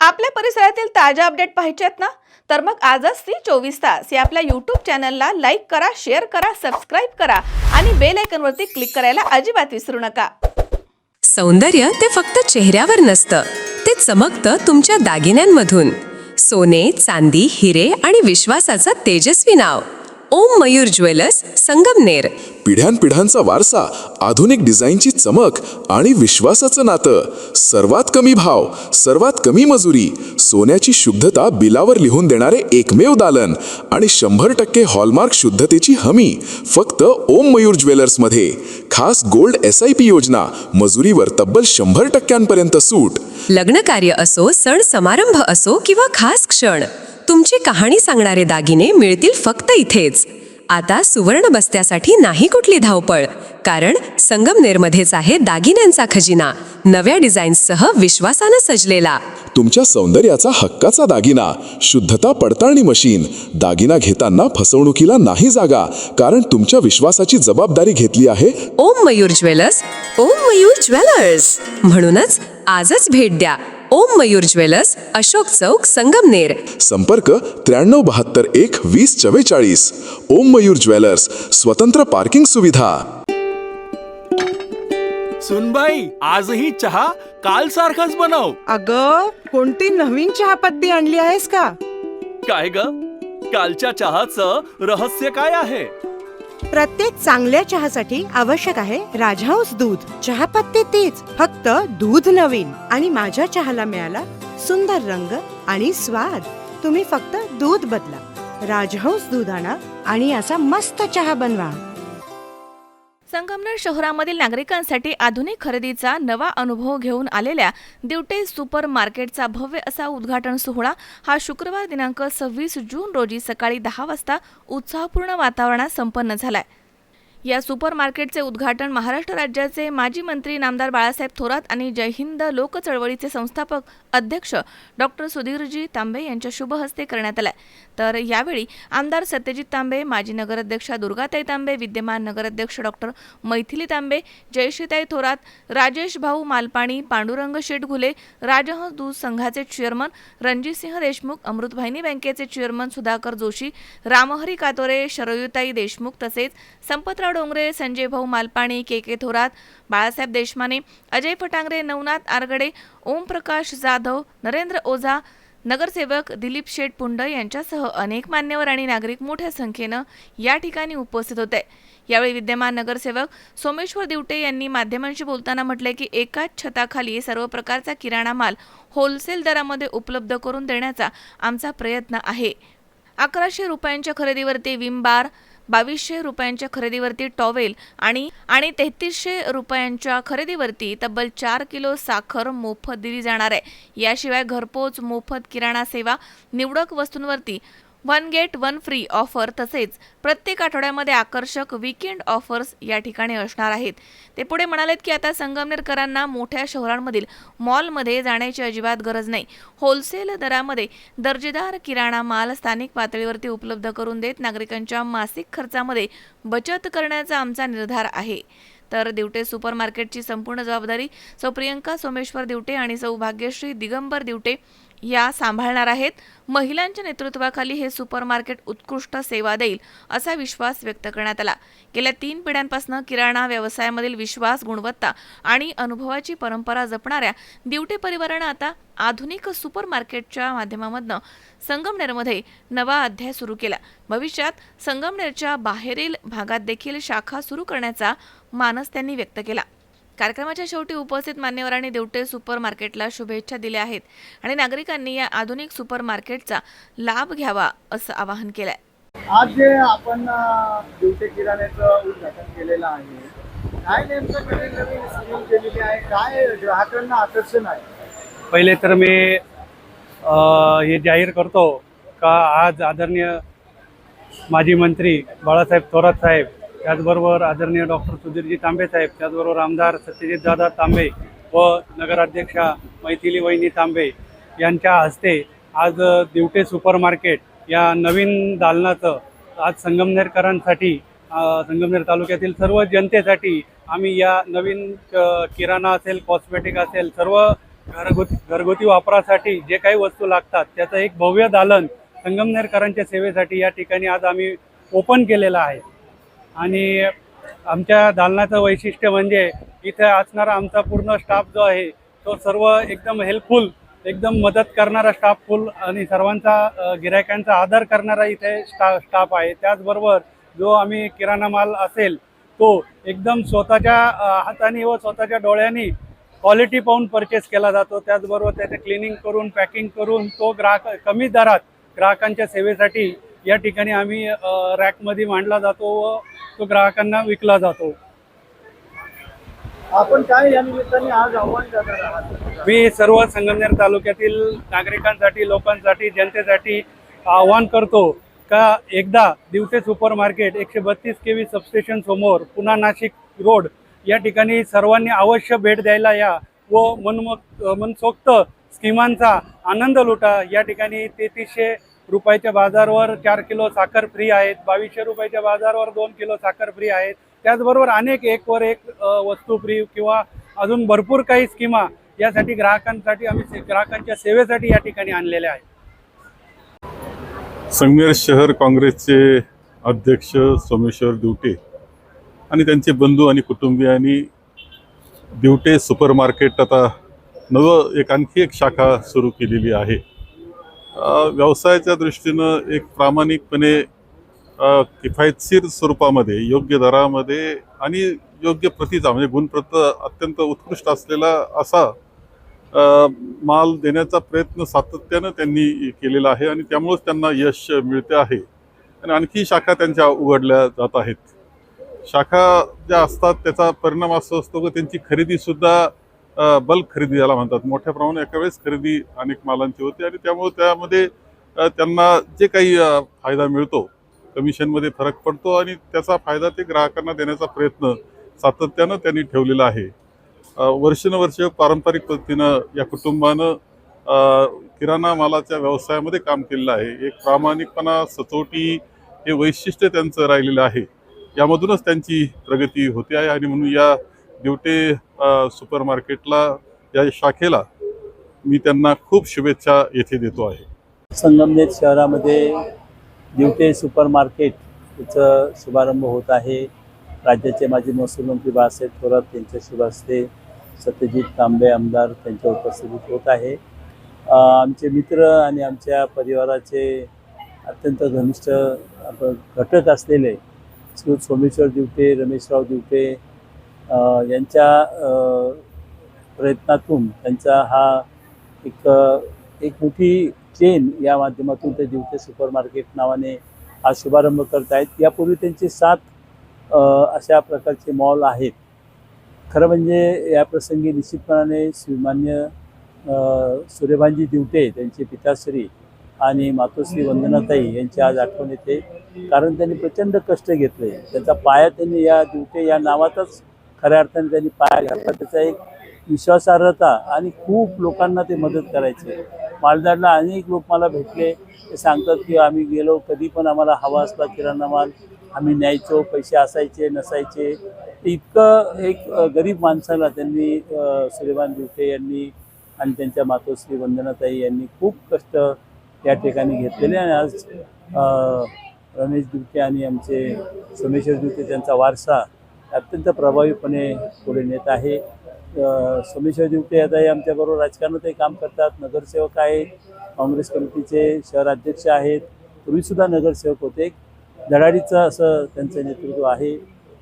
आपल्या परिसरातील ताज्या अपडेट पाहिजेत ना, तर मग आजच ती 24 तास या आपल्या यूट्यूब चॅनलला लाईक करा, शेअर करा, सबस्क्राईब करा आणि बेल आयकॉनवरती क्लिक करायला अजिबात विसरू नका. सौंदर्य ते फक्त चेहऱ्यावर नसतं, ते चमकतं तुमच्या दागिन्यांमधून. सोने, चांदी, हिरे आणि विश्वासाचं तेजस्वी नाव. ओम मयूर ज्वेलर्स, संगमनेर. पिढ्यानपिढ्यांचा वारसा, आधुनिक डिझाईनची चमक आणि विश्वासाचं नातं. सर्वात कमी भाव, सर्वात कमी मजुरी, सोन्याची शुद्धता बिलावर लिहून देणारे एकमेव दालन आणि 100% हॉलमार्क शुद्धतेची हमी फक्त ओम मयूर ज्वेलर्समध्ये. खास गोल्ड SIP योजना, मजुरीवर तब्बल 100% सूट. लग्न कार्य असो, सण समारंभ असो किंवा खास क्षण, तुमची कहाणी सांगणारे दागिने मिळतील फक्त इथेच. आता सुवर्ण बस्त्यासाठी नाही कुठली धावपळ, कारण संगमनेरमध्येच आहे दागिन्यांचा खजिना. नव्या डिझाईन्ससह विश्वासानं सजलेला. तुमच्या सौंदर्याचा हक्काचा दागिना, शुद्धता पडताळणी मशीन. दागिना घेताना फसवणुकीला नाही जागा, कारण तुमच्या विश्वासाची जबाबदारी घेतली आहे ओम मयूर ज्वेलर्स. ओम मयूर ज्वेलर्स म्हणूनच आजच भेट द्या. ओम मयूर ज्वेलर्स, अशोक चौक, संगमनेर. संपर्क 9372 1 2044. ओम मयूर ज्वेलर्स, स्वतंत्र पार्किंग सुविधा. सुनबाई, आजही चहा काल सारखाच बनव. अगं, कोणती नवीन चहापत्ती आणली आहेस का? काय ग, कालच्या चहाचं रहस्य काय आहे? प्रत्येक चांगल्या चहासाठी आवश्यक आहे राजहंस दूध. चहापत्ती तीच, फक्त दूध नवीन. आणि माझ्या चहाला मिळाला सुंदर रंग आणि स्वाद. तुम्ही फक्त दूध बदला, राजहंस दूध आणा आणि असा मस्त चहा बनवा. संगमनेर शहरामधील नागरिकांसाठी आधुनिक खरेदीचा नवा अनुभव घेऊन आलेल्या दिवटे सुपर मार्केटचा भव्य असा उद्घाटन सोहळा हा शुक्रवार दिनांक 26 जून रोजी सकाळी 10 वाजता उत्साहपूर्ण वातावरणात संपन्न झालाय. या सुपर मार्केटचे उद्घाटन महाराष्ट्र राज्याचे माजी मंत्री नामदार बाळासाहेब थोरात आणि जय हिंद लोक चळवळीचे संस्थापक अध्यक्ष डॉक्टर सुधीरजी तांबे यांच्या शुभ हस्ते करण्यात आलाय. तर यावेळी आमदार सत्यजित तांबे, माजी नगराध्यक्षा दुर्गाताई तांबे, विद्यमान नगराध्यक्ष डॉक्टर मैथिली तांबे, जयश्रीताई थोरात, राजेश भाऊ मालपाणी, पांडुरंग शेठ घुले, राजहंस दूध संघाचे चेअरमन रणजितसिंह देशमुख, अमृतवाहिनी बँकेचे चेअरमन सुधाकर जोशी, रामहरी कातोरे, शरयुताई देशमुख तसेच संपतराव डोंगरे, संजय भाऊ मालपाणी, के थोरात, बाळासाहेब देशमाने, अजय फटांगरे, नवनाथ आरगडे, ओमप्रकाश जाधव, नरेंद्र ओझा, नगरसेवक दिलीप शेठ पुंड यांच्यासह अनेक मान्यवर आणि नागरिक मोठ्या संख्येनं या ठिकाणी उपस्थित होते. यावेळी विद्यमान नगरसेवक सोमेश्वर दिवटे यांनी माध्यमांशी बोलताना म्हटले की एकाच छताखाली सर्व प्रकारचा किराणा माल होलसेल दरामध्ये उपलब्ध करून देण्याचा आमचा प्रयत्न आहे. 1100 रुपयांच्या खरेदीवरती विम बार, 2200 रुपयांच्या खरेदीवरती टॉवेल आणि 3300 रुपयांच्या खरेदीवरती तब्बल 4 किलो साखर मोफत दिली जाणार आहे. याशिवाय घरपोच मोफत किराणा सेवा, निवडक वस्तूंवरती 1 गेट 1 फ्री ऑफर तसेच प्रत्येक आठवड्यामध्ये आकर्षक वीकेंड ऑफर्स या ठिकाणी असणार आहेत. ते पुढे म्हणालेत की आता संगमनेरकरांना मोठ्या शहरांमधील मॉलमध्ये जाण्याची अजिबात गरज नाही. होलसेल दरामध्ये दर्जेदार किराणा माल स्थानिक पातळीवरती उपलब्ध करून देत नागरिकांच्या मासिक खर्चामध्ये बचत करण्याचा आमचा निर्धार आहे. तर दिवटे सुपर मार्केटची संपूर्ण जबाबदारी सौ प्रियंका सोमेश्वर दिवटे आणि सौ भाग्यश्री दिगंबर दिवटे या सांभाळणार आहेत. महिलांच्या नेतृत्वाखाली हे सुपर मार्केट उत्कृष्ट सेवा देईल असा विश्वास व्यक्त करण्यात आला. गेल्या 3 पिढ्यांपासून किराणा व्यवसायामधील विश्वास, गुणवत्ता आणि अनुभवाची परंपरा जपणाऱ्या दिवटे परिवारानं आता आधुनिक सुपर मार्केटच्या माध्यमामधनं संगमनेरमध्ये नवा अध्याय सुरू केला. भविष्यात संगमनेरच्या बाहेरील भागात देखील शाखा सुरू करण्याचा मानस त्यांनी व्यक्त केला. कार्यक्रमाच्या शेवटी उपस्थित मान्यवरांनी दिवटे सुपर मार्केटला शुभेच्छा दिल्या आहेत आणि नागरिकांनी या आधुनिक सुपर मार्केटचा लाभ घ्यावा असं आवाहन केलंय. आज जे आपण दिवटे किराण्याचं उद्घाटन केलेलं आहे, काय नेमकं नवीन स्कीम केलेली आहे, काय ग्राहकांना आकर्षण आहे? पहिले तर मी हे जाहीर करतो का आज आदरणीय माजी मंत्री बाळासाहेब थोरात साहेब, त्याचबरोबर आदरणीय डॉक्टर सुधीरजी तांबे साहेब, त्याचबरोबर आमदार सत्यजितदादा तांबे व नगराध्यक्षा मैथिली वहिनी तांबे यांच्या हस्ते आज दिवटे सुपर मार्केट या नवीन दालनाचं आज संगमनेरकरांसाठी, संगमनेर तालुक्यातील सर्व जनतेसाठी आम्ही या नवीन किराणा असेल, कॉस्मेटिक असेल, सर्व घरगुती वापरासाठी जे काही वस्तू लागतात त्याचं एक भव्य दालन संगमनेरकरांच्या सेवेसाठी या ठिकाणी आज आम्ही ओपन केलेलं आहे. आणि आमच्या दालनाचं वैशिष्ट्य म्हणजे इथे असणारा आमचा पूर्ण स्टाफ जो आहे तो सर्व एकदम हेल्पफुल, एकदम मदत करणारा स्टाफफुल आणि सर्वांचा गिरायकांचा आदर करणारा इथे स्टाफ आहे. त्याचबरोबर जो आम्ही किराणा माल असेल तो एकदम स्वतःच्या हाताने व स्वतःच्या डोळ्यांनी क्वालिटी पाहून परचेस केला जातो. त्याचबरोबर त्याचे क्लिनिंग करून पॅकिंग करून तो कमी दरात ग्राहकांच्या सेवेसाठी या ठिकाणी आम्ही रॅकमध्ये मांडला जातो व तो ग्राहकांना विकला जातो. आपण काय या निमित्ताने आज आव्हान करणार आहात? मी सर्व संगमनेर तालुक्यातील नागरिकांसाठी, लोकांसाठी, जनतेसाठी आवाहन करतो का एकदा Divate super market 132 KV substation समोर पुन्हा नाशिक रोड या ठिकाणी सर्वांनी अवश्य भेट द्यायला या व मनसोक्त स्कीमांचा आनंद लुटा. या ठिकाणी 3300 रुपयाच्या बाजारवर 4 किलो साखर फ्री आहेत, 2200 रुपयाच्या बाजारवर 2 किलो साखर फ्री आहेत. त्याचबरोबर अनेक एकवर एक वस्तू फ्री किंवा अजून भरपूर काही स्कीमा यासाठी ग्राहकांसाठी आम्ही ग्राहकांच्या सेवेसाठी या ठिकाणी आणलेल्या आहेत. संगमेर शहर काँग्रेसचे अध्यक्ष सोमेश्वर दिवटे आणि त्यांचे बंधू आणि कुटुंबियांनी दिवटे सुपर मार्केट आता आणखी एक शाखा सुरू केलेली आहे. व्यवसायाच्या दृष्टीनं एक प्रामाणिकपणे किफायतशीर स्वरूपामध्ये, योग्य दरामध्ये आणि योग्य प्रतीचा म्हणजे गुणप्रत अत्यंत उत्कृष्ट असलेला असा माल देण्याचा प्रयत्न सातत्यानं त्यांनी केलेला आहे आणि त्यामुळेच त्यांना यश मिळते आहे. आणि आणखी शाखा त्यांच्या उघडल्या जात आहेत. शाखा ज्या असतात त्याचा परिणाम असा असतो की त्यांची खरेदीसुद्धा बल्क खरेदी याला म्हणतात, मोठ्या प्रमाणात एका वेळेस खरेदी अनेक मालांची होते आणि त्यामुळे त्यामध्ये त्यांना जे काही फायदा मिळतो, कमिशनमध्ये फरक पडतो आणि त्याचा फायदा ते ग्राहकांना देण्याचा प्रयत्न सातत्यानं त्यांनी ठेवलेला आहे. वर्षानुवर्ष पारंपरिक पद्धतीनं या कुटुंबानं किराणा मालाच्या व्यवसायामध्ये काम केलेलं आहे. एक प्रामाणिकपणा, सचोटी हे वैशिष्ट्य त्यांचं राहिलेलं आहे. यामधूनच त्यांची प्रगती होते आहे आणि म्हणून या दिवटे सुपर मार्केटला, या शाखेला मी त्यांना खूप शुभेच्छा येथे देतो आहे. संगमनेर शहरामध्ये दिवटे सुपर मार्केट याचा शुभारंभ होत आहे. राज्याचे माजी महसूल मंत्री बाळासाहेब थोरात यांच्या शुभ हस्ते सत्यजित तांबे आमदार त्यांच्या उपस्थितीत होत आहे. आमचे मित्र आणि आमच्या परिवाराचे अत्यंत घनिष्ठ घटक असलेले श्री सोमेश्वर दिवटे, रमेशराव दिवटे यांच्या प्रयत्नातून त्यांचा हा एक मोठी चेन या माध्यमातून ते दिवटे सुपर मार्केट नावाने हा शुभारंभ करत आहेत. यापूर्वी त्यांचे 7 अशा प्रकारचे मॉल आहेत. खरं म्हणजे या प्रसंगी निश्चितपणाने श्रीमान्य सूर्यभानजी दिवटे त्यांचे पिताश्री आणि मातोश्री वंदनाताई यांची आज आठवण येते. कारण त्यांनी प्रचंड कष्ट घेतले. त्याचा पाया त्यांनी या दिवटे या नावातच खऱ्या अर्थाने त्यांनी पाया घातला. त्याचा एक विश्वासार्हता आणि खूप लोकांना ते मदत करायचे. मालदारला अनेक लोक मला भेटले, ते सांगतात की आम्ही गेलो कधी पण आम्हाला हवा असला किराणा माल आम्ही न्यायचो, पैसे असायचे नसायचे. इतकं एक गरीब माणसाला त्यांनी सूर्यभान दिवटे यांनी आणि त्यांच्या मातोश्री वंदनाताई यांनी खूप कष्ट या ठिकाणी घेतलेले. आणि आज रमेश दिवटे आणि आमचे सोमेश्वर दिवटे त्यांचा वारसा अत्यंत प्रभावीपणे पुढे नेत आहे. सोमेश्वर दिवटे आता आमच्याबरोबर राजकारणातही काम करतात, नगरसेवक आहेत, काँग्रेस कमिटीचे शहराध्यक्ष आहेत, पूर्वीसुद्धा नगरसेवक होते. धडाडीचं असं त्यांचं नेतृत्व आहे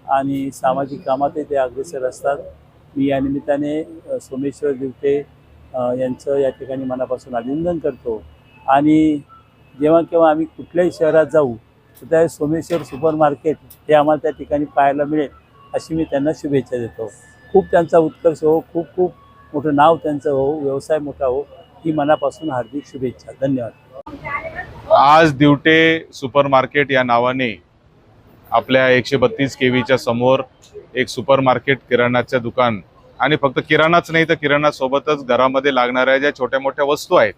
आणि सामाजिक कामातही ते अग्रेसर असतात. मी या निमित्ताने सोमेश्वर दिवटे यांचं या ठिकाणी मनापासून अभिनंदन करतो. आणि जेव्हा केव्हा आम्ही कुठल्याही शहरात जाऊ तर त्या सोमेश्वर सुपर मार्केट हे आम्हाला त्या ठिकाणी पाहायला मिळेल अशी मी त्यांना शुभेच्छा देतो. खूप त्यांचा उत्कर्ष हो, खूप खूप मोठं नाव त्यांचं हो, व्यवसाय मोठा हो, ही मनापासून हार्दिक शुभेच्छा. धन्यवाद. आज दिवटे सुपर मार्केट या नावाने आपल्या 132 KVच्या समोर एक सुपर मार्केट किराणाचं दुकान, आणि फक्त किराणाच नाही तर किराणासोबतच घरामध्ये लागणाऱ्या ज्या छोट्या मोठ्या वस्तू आहेत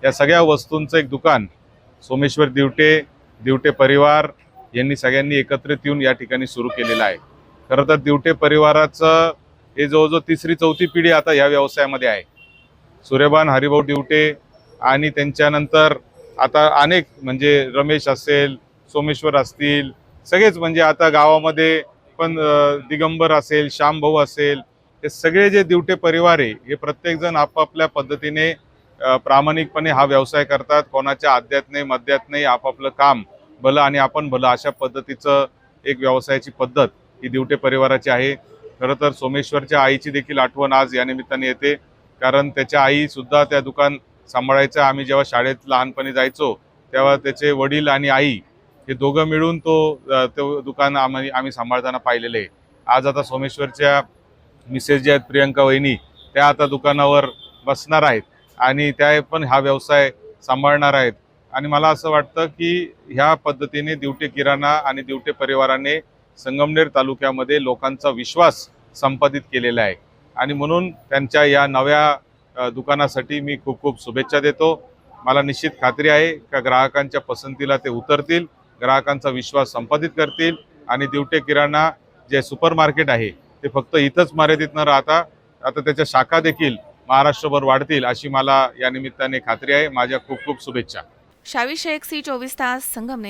या सगळ्या वस्तूंचं एक दुकान सोमेश्वर दिवटे, दिवटे परिवार यांनी सगळ्यांनी एकत्रित येऊन या ठिकाणी सुरू केलेलं आहे. खरं तर दिवटे परिवाराचं हे जवळजवळ 3री-4थी पिढी आता या व्यवसायामध्ये आहे. सूर्यबान हरिभाऊ दिवटे आणि त्यांच्यानंतर आता अनेक म्हणजे रमेश असेल, सोमेश्वर असतील, सगळेच म्हणजे आता गावामध्ये पण दिगंबर असेल, श्यामभाऊ असेल, हे सगळे जे दिवटे परिवार आहे हे प्रत्येकजण आपापल्या पद्धतीने प्रामाणिकपणे हा व्यवसाय करतात. कोणाच्या आद्यात नाही, मध्यात नाही, आपापलं काम भलं आणि आपण भलं अशा पद्धतीचं एक व्यवसायाची पद्धत ही दिवटे परिवाराची आहे. खरं तर सोमेश्वरच्या आईची देखील आठवण आज या निमित्ताने येते, कारण त्याच्या आई सुद्धा त्या दुकान सांभाळायचं. आम्ही जेव्हा शाळेत लहानपणी जायचो तेव्हा त्याचे वडील आणि आई हे दोघं मिळून तो दुकान आम्ही सांभाळताना पाहिलेले आहे. आज आता सोमेश्वरच्या मिसेस ज्या आहेत प्रियंका वहिनी, त्या आता दुकानावर बसणार आहेत आणि त्या पण हा व्यवसाय सांभाळणार आहेत. आणि मला असं वाटतं की ह्या पद्धतीने दिवटे किराणा आणि दिवटे परिवाराने संगमनेर तालुक्यामध्ये लोकांचा विश्वास संपादित केलेला आहे आणि म्हणून त्यांच्या या नव्या दुकानासाठी मी खूप खूप शुभेच्छा देतो. मला निश्चित खात्री आहे का ग्राहकांच्या पसंतीला ते उतरतील, ग्राहकांचा विश्वास संपादित करतील आणि दिवटे किराणा जे सुपर मार्केट आहे ते फक्त इथंच मर्यादित न राहता आता त्याच्या शाखा देखील महाराष्ट्रभर वाढतील अशी मला या निमित्ताने खात्री आहे. माझ्या खूप खूप शुभेच्छा. शावी शेख, C24 तास, संगमनेर.